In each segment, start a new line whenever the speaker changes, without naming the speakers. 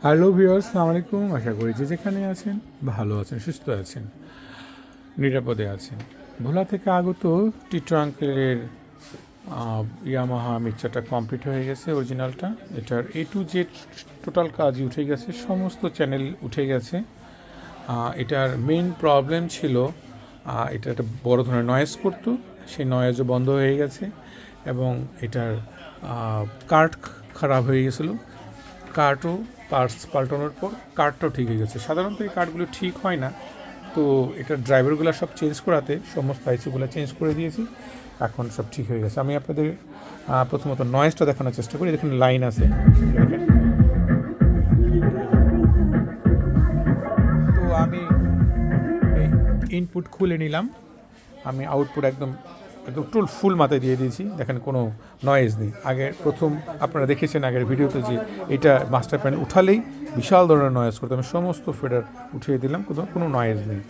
Hello viewers, আসসালামু আলাইকুম। আশা করি যে যেখানে আছেন ভালো আছেন, সুস্থ আছেন, নিরাপদে আছেন। ভোলা থেকে আগত টিটো আঙ্কেলের ইয়ামাহা মিক্সারটা কমপ্লিট হয়ে গেছে, অরিজিনালটা। এটার A to Z টোটাল কাজই উঠে গেছে, সমস্ত চ্যানেল উঠে গেছে। এটার মেইন প্রবলেম ছিল এটা একটা বড় ধরনের নয়েজ করতো, সেই নয়েজও বন্ধ হয়ে গেছে। এবং এটার কার্ট খারাপ হয়ে গেছিলো, কার্টও পার্টস পাল্টানোর পর কার্টটাও ঠিক হয়ে গেছে। সাধারণত এই কার্টগুলো ঠিক হয় না, তো এটার ড্রাইভারগুলো সব চেঞ্জ করাতে সমস্ত আইসিগুলো চেঞ্জ করে দিয়েছি, এখন সব ঠিক হয়ে গেছে। আমি আপনাদের প্রথমত নয়েজটা দেখানোর চেষ্টা করি। দেখুন লাইন আছে, দেখেন। তো আমি এই ইনপুট খুলে নিলাম, আমি আউটপুট একদম একদম ফুল মাথায় দিয়ে দিয়েছি, দেখেন কোনো নয়েজ নেই। আগে প্রথম আপনারা দেখেছেন আগের ভিডিওতে যে এটা মাস্টার প্যানেল উঠালেই বিশাল ধরনের নয়েজ করতো, আমি সমস্ত ফেডার উঠিয়ে দিলাম, কোনো নয়েজ নেই।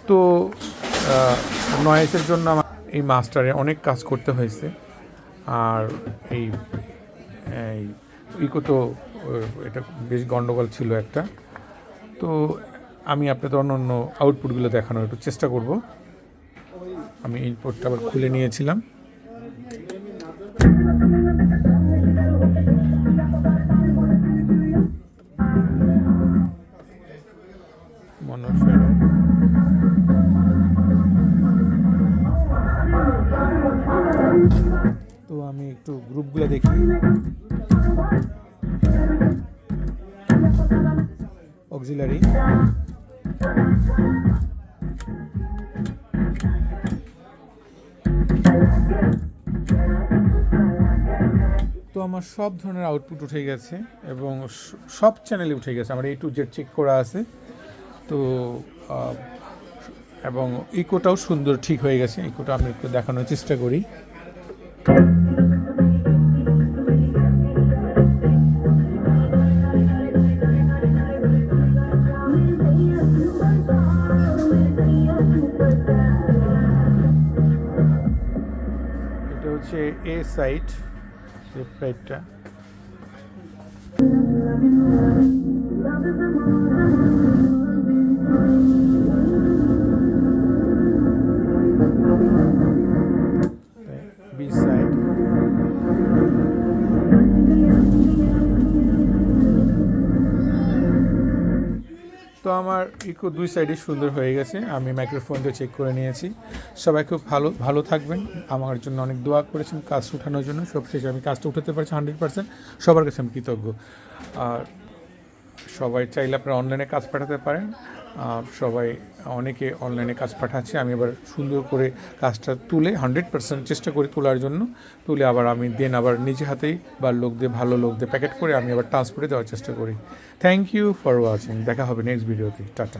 তো নয়েজের জন্য আমার এই মাস্টারে অনেক কাজ করতে হয়েছে। আর এই ইকো তো এটা বেশ গণ্ডগোল ছিল একটা। তো আমি আপনাদের অন্য আউটপুটগুলো দেখানোর একটু চেষ্টা করব। আমি ইনপুটটা আবার খুলে নিয়েছিলাম। তো আমি একটু গ্রুপগুলো দেখি। অক্সিলারি, তো আমার সব ধরনের আউটপুট উঠে গেছে এবং সব চ্যানেলে উঠে গেছে। আমার A to Z চেক করা আছে। তো এবং ইকোটাও সুন্দর ঠিক হয়ে গেছে। ইকোটা আমি একটু দেখানোর চেষ্টা করি। এটা হচ্ছে এ সাইড, লেফট সাইডটা। বি সাইড, তো আমার ইকো দুই সাইডই সুন্দর হয়ে গেছে। আমি মাইক্রোফোন দিয়ে চেক করে নিয়েছি। সবাই খুব ভালো থাকবেন। আমার জন্য অনেক দোয়া করেছেন কাজ উঠানোর জন্য। সবশেষে আমি কাজটা উঠাতে পারছি 100%। সবার কাছে আমি কৃতজ্ঞ। আর সবাই চাইলে আপনারা অনলাইনে কাজ পাঠাতে পারেন। সবাই অনেকে অনলাইনে কাজ পাঠাচ্ছে। আমি এবার সুন্দর করে কাজটা তুলে 100% চেষ্টা করি তোলার জন্য। তুলে আবার আমি আবার নিজে হাতেই বা ভালো লোক দিয়ে প্যাকেট করে আমি আবার ট্রান্সপোর্টে দেওয়ার চেষ্টা করি। Thank you for watching. দেখা হবে নেক্সট ভিডিওতে। টাটা।